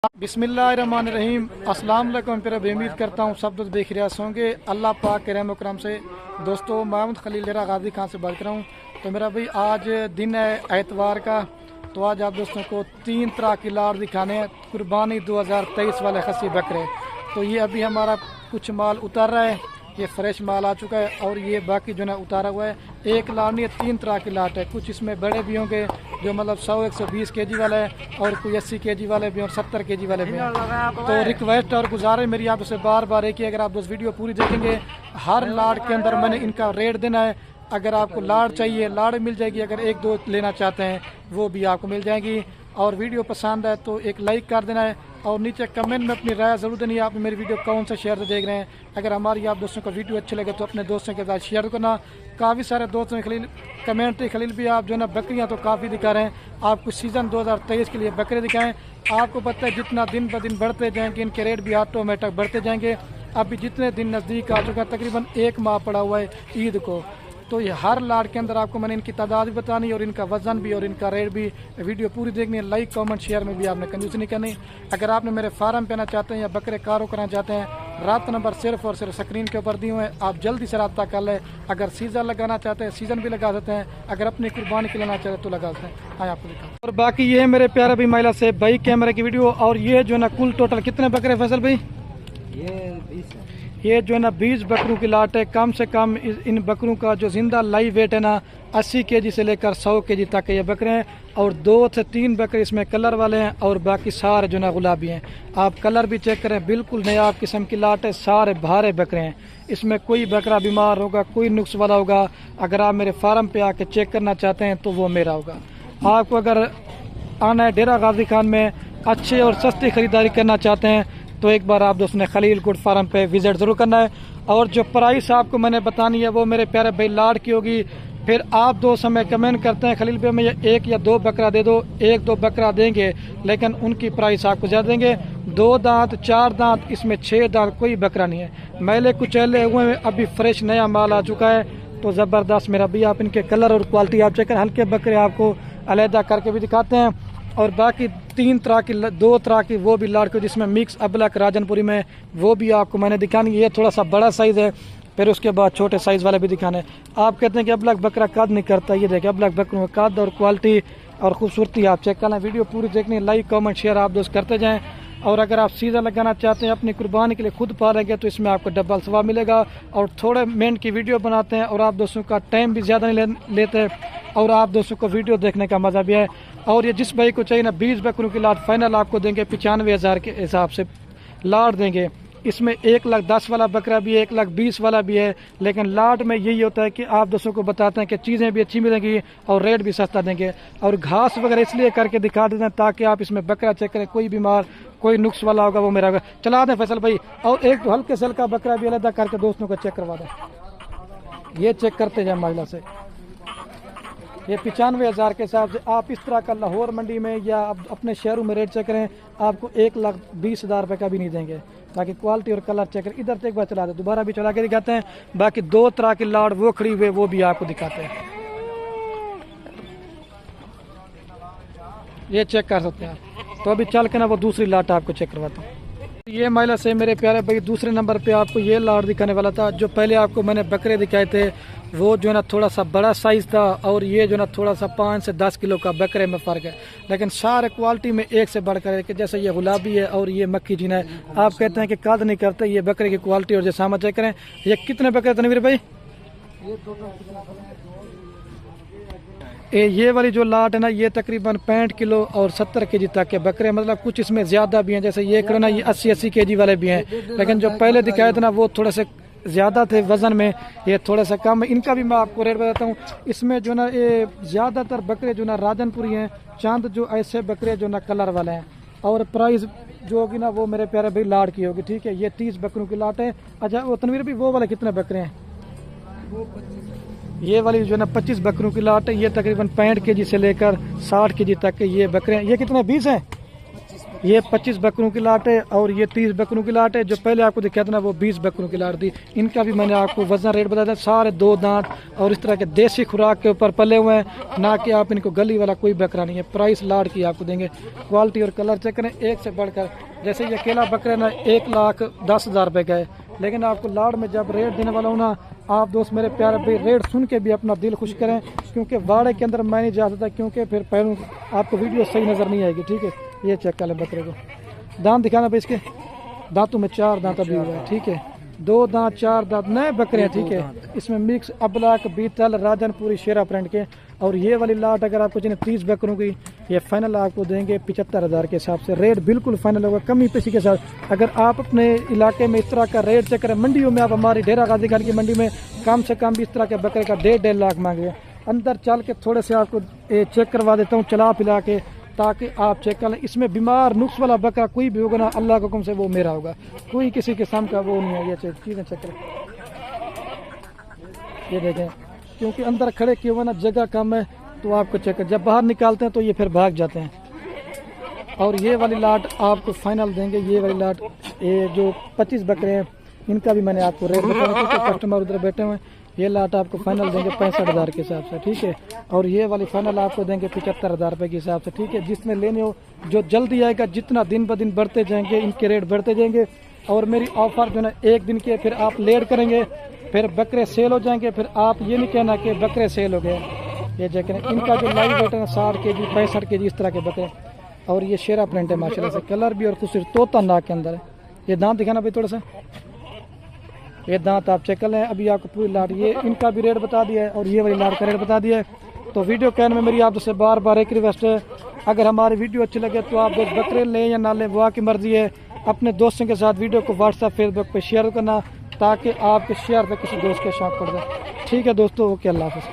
बिस्मिल्लाहिर्रहमानिर्रहीम। अस्सलाम वालेकुम। फिर अभी उम्मीद करता हूँ सब दोस्त देख रहे होंगे अल्लाह पाक के रहम करम से। दोस्तों मोहम्मद खलील डेरा गाजी खान से बात कर रहा हूँ। तो मेरा भाई आज दिन है एतवार का। तो आज आप दोस्तों को 3 तरह की लाड़ दिखाने हैं कुर्बानी 2023 वाले खसी बकरे। तो ये अभी हमारा कुछ माल उतार रहा है, ये फ्रेश माल आ चुका है और ये बाकी जो है उतारा हुआ है। एक लाट नहीं है, 3 तरह की लाट है। कुछ इसमें बड़े भी होंगे जो मतलब 100-120 kg वाले हैं और कोई 80 kg वाले भी और 70 kg वाले भी हैं। तो रिक्वेस्ट और गुजारिश मेरी आपसे बार बार है कि अगर आप दोस्त वीडियो पूरी देखेंगे, हर लाट के अंदर मैंने इनका रेट देना है। अगर आपको लाड़ चाहिए लाड़ मिल जाएगी, अगर 1-2 लेना चाहते हैं वो भी आपको मिल जाएगी। और वीडियो पसंद है तो एक लाइक कर देना है और नीचे कमेंट में अपनी राय ज़रूर देनी है आप मेरी वीडियो कौन से शहर से देख रहे हैं। अगर हमारी आप दोस्तों को वीडियो अच्छी लगे तो अपने दोस्तों के साथ शेयर करना। काफ़ी सारे दोस्तों ने खलील कमेंट खलील भी आप जो है ना बकरियाँ तो काफ़ी दिखा रहे हैं, आपको सीज़न 2023 के लिए बकरे दिखाएं। आपको पता है जितना दिन ब दिन बढ़ते जाएंगे इनके रेट भी ऑटोमेटिक बढ़ते जाएंगे। अभी जितने दिन नज़दीक आ चुका, तकरीबन 1 माह पड़ा हुआ है ईद को। तो ये हर लाट के अंदर आपको मैंने इनकी तादाद भी बतानी और इनका वजन भी और इनका रेट भी। वीडियो पूरी देखनी है, लाइक कमेंट शेयर में भी आपने कंजूसी नहीं करनी। अगर आपने मेरे फार्म पे आना चाहते हैं या बकरे कारो कराना चाहते हैं, रात नंबर सिर्फ और सिर्फ स्क्रीन के ऊपर दिए हुए हैं, आप जल्दी से रब्ता कर लें। अगर सीज़न लगाना चाहते हैं सीज़न भी लगा सकते हैं, अगर अपनी कुर्बानी के लेना चाहते हैं तो लगा सकते हैं। हाँ आपको दिखा। और बाकी ये है मेरे प्यारे भाई महिला से भाई कैमरे की वीडियो। और ये जो है ना कुल टोटल कितने बकरे फैसल भाई? ये जो है ना 20 बकरों की लाट है। कम से कम इन बकरों का जो जिंदा लाइव वेट है ना 80 kg से लेकर 100 kg तक ये बकरे हैं। और 2 से 3 बकरे इसमें कलर वाले हैं और बाकी सारे जो ना गुलाबी हैं। आप कलर भी चेक करें, बिल्कुल नया किस्म की लाट है। सारे भारे बकरे हैं, इसमें कोई बकरा बीमार होगा कोई नुक्स वाला होगा। अगर आप मेरे फार्म पे आके चेक करना चाहते हैं तो वो मेरा होगा। आपको अगर आना है डेरा गाजी खान में अच्छे और सस्ती खरीदारी करना चाहते हैं तो एक बार आप दोस्तों ने खलील गुड फार्म पे विजिट ज़रूर करना है। और जो प्राइस आपको मैंने बतानी है वो मेरे प्यारे भाई लाड़ की होगी। फिर आप दोस्त हमें कमेंट करते हैं खलील भाई में 1 या 2 बकरा दे दो, 1-2 बकरा देंगे लेकिन उनकी प्राइस आपको ज़्यादा देंगे। 2 दांत 4 दांत इसमें 6 दांत कोई बकरा नहीं है। मैले कुचैले हुए में अभी फ्रेश नया माल आ चुका है तो ज़बरदस्त मेरा भी। आप इनके कलर और क्वालिटी आप चेक करें, हल्के बकरे आपको अलहदा करके भी दिखाते हैं। और बाकी 2 तरह की वो भी लाड़के जिसमें मिक्स अबलक राजनपुरी में वो भी आपको मैंने दिखानी। ये थोड़ा सा बड़ा साइज़ है, फिर उसके बाद छोटे साइज़ वाले भी दिखाने। आप कहते हैं कि अबलक बकरा कद नहीं करता, ये देखिए अबलक बकरों का कद और क्वालिटी और खूबसूरती आप चेक करना। वीडियो पूरी देखनी, लाइक कमेंट शेयर आप दोस्त करते जाएँ। और अगर आप सीज़न लगाना चाहते हैं अपनी कुर्बानी के लिए खुद पालेंगे तो इसमें आपको डबल सवाब मिलेगा। और थोड़े मिनट की वीडियो बनाते हैं और आप दोस्तों का टाइम भी ज़्यादा नहीं लेते और आप दोस्तों को वीडियो देखने का मज़ा भी है। और ये जिस भाई को चाहिए ना 20 बकरों की लाट फाइनल आपको देंगे 95,000 के हिसाब से लाट देंगे। इसमें 1,10,000 वाला बकरा भी है, 1,20,000 वाला भी है। लेकिन लाट में यही होता है कि आप दोस्तों को बताते हैं कि चीज़ें भी अच्छी मिलेंगी और रेट भी सस्ता देंगे। और घास वगैरह इसलिए करके दिखा देते हैं ताकि आप इसमें बकरा चेक करें, कोई बीमार कोई नुक्स वाला होगा वो मेरा होगा। चला दें फैसल भाई। और एक तो हल्के से हल्का बकरा भी अलग करके दोस्तों को चेक करवा दें। ये चेक करते जाए महिला से, ये 95,000 के हिसाब से आप इस तरह का लाहौर मंडी में या अपने शहरों में रेट चेक करें, आपको 1,20,000 रुपये का भी नहीं देंगे। बाकी क्वालिटी और कलर चेक करें। इधर से एक बार चला दे, दोबारा भी चला के दिखाते हैं। बाकी 2 तरह की लाड़ वो खड़ी हुई वो भी आपको दिखाते हैं, ये चेक कर सकते हैं। तो अभी चल के ना वो दूसरी लाट आपको चेक करवाता हूँ। ये महिला से मेरे प्यारे भाई दूसरे नंबर पे आपको ये लाड़ दिखाने वाला था। जो पहले आपको मैंने बकरे दिखाए थे वो जो है ना थोड़ा सा बड़ा साइज़ था और ये जो है ना थोड़ा सा 5 से 10 किलो का बकरे में फ़र्क है। लेकिन सारे क्वालिटी में एक से बढ़कर है कि जैसे ये गुलाबी है और ये मक्खी जीना है। आप कहते हैं कि कद नहीं करते, ये बकरे की क्वालिटी और जैसा हम चेक करें। ये कितने बकरे तनवीर भाई? ये वाली जो लाट है ना ये तकरीबन 65 किलो और 70 kg तक के बकरे, मतलब कुछ इसमें ज़्यादा भी हैं। जैसे ये करना ये 80 kg वाले भी हैं। लेकिन जो पहले दिखाए थे ना वो थोड़े से ज़्यादा थे वज़न में, ये थोड़ा सा कम है। इनका भी मैं आपको रेट बताता हूँ। इसमें जो ना ये ज़्यादातर बकरे जो ना राजनपुरी हैं, चंद जो ऐसे बकरे जो ना कलर वाले हैं। और प्राइस जो होगी ना वो मेरे प्यारे भाई लाट की होगी, ठीक है। ये 30 बकरों की लाट है। अच्छा वो तनवीर भी वो वाले कितने बकरे हैं? ये वाली जो है ना 25 बकरों की लाट है। ये तकरीबन 65 kg से लेकर 60 kg तक के ये बकरे हैं। ये कितने 20 हैं? ये 25 बकरों की लाट है और ये 30 बकरों की लाट है। जो पहले आपको दिखाया था ना वो 20 बकरों की लाट थी। इनका भी मैंने आपको वजन रेट बताया था। सारे 2 दांत और इस तरह के देसी खुराक के ऊपर पले हुए हैं, ना कि आप इनको गली वाला कोई बकरा नहीं है। प्राइस लाट की आपको देंगे। क्वालिटी और कलर चेक करें, एक से बढ़कर। जैसे ये अकेला बकरा ना 1,10,000 रुपये का है, लेकिन आपको लाट में जब रेट देने वाला हूँ ना, आप दोस्त मेरे प्यारे भाई रेट सुन के भी अपना दिल खुश करें, क्योंकि वाड़े के अंदर मैं नहीं जा सकता, क्योंकि फिर पहलू आपको वीडियो सही नज़र नहीं आएगी। ठीक है, ये चेक कर लें बकरे को। दांत दिखाना भाई, इसके दांतों में 4 दांत अभी हुआ है। ठीक है, 2 दांत 4 दांत नए बकरे हैं। ठीक है, इसमें मिक्स अबलाक, बीतल, राजनपुरी, शेरा प्रिंट के। और ये वाली लाट अगर आपको चाहिए 30 बकरों की, ये फाइनल आपको देंगे 75,000 के हिसाब से। रेट बिल्कुल फाइनल होगा, कमी पेशी के साथ। अगर आप अपने इलाके में इस तरह का रेट चेक करें, मंडियों में आप हमारी डेरा गाजी खान की मंडी में कम से कम भी इस तरह के बकरे का 1.5 लाख मांगे। अंदर चल के थोड़े से आपको चेक करवा देता हूँ चला पिला के, ताकि आप चेक कर लें। इसमें बीमार नुक्स वाला बकरा कोई भी होगा ना, अल्लाह के हुक्म से वो मेरा होगा, कोई किसी किस्म का वो नहीं है। ये चीज़ें चेक करें, ये देखें, क्योंकि अंदर खड़े किए हुए ना जगह कम है, तो आपको चेक कर, जब बाहर निकालते हैं तो ये फिर भाग जाते हैं। और ये वाली लाट आपको फाइनल देंगे, ये वाली लाट, ये जो 25 बकरे हैं इनका भी मैंने आपको रेट बताया, क्योंकि कस्टमर उधर बैठे हुए हैं। ये लाट आपको फाइनल देंगे 65,000 के हिसाब से। ठीक है, और ये वाली फाइनल आपको देंगे 75,000 रुपये के हिसाब से। ठीक है, जिसमें लेने हो जो जल्दी आएगा, जितना दिन ब दिन बढ़ते जाएंगे इनके रेट बढ़ते जाएंगे। और मेरी ऑफर जो है 1 दिन के, फिर आप लेट करेंगे, फिर बकरे सेल हो जाएंगे, फिर आप ये नहीं कहना कि बकरे सेल हो गए। ये देखें, इनका जो लाइव वेट है 60 kg 65 kg इस तरह के बकरे। और ये शेरा प्रिंट है माशाल्लाह से, कलर भी और खूबसूरत तोता नाक के अंदर है। ये दांत दिखाना भाई थोड़ा सा, ये दांत आप चेक कर लें। अभी आपको पूरी लाट, ये इनका भी रेट बता दिया है और ये वाली लाट का रेट बता दिया है। तो वीडियो कहने में मेरी आपसे बार बार एक रिक्वेस्ट है, अगर हमारी वीडियो अच्छी लगे तो आप दोस्त बकरे लें या ना लें वो आपकी मर्जी है। अपने दोस्तों के साथ वीडियो को व्हाट्सएप फेसबुक पर शेयर करना, ताकि आपके शेयर पर किसी दोस्त के शौक पड़ जाए। ठीक है दोस्तों, ओके, अल्लाह हाफ़िज़।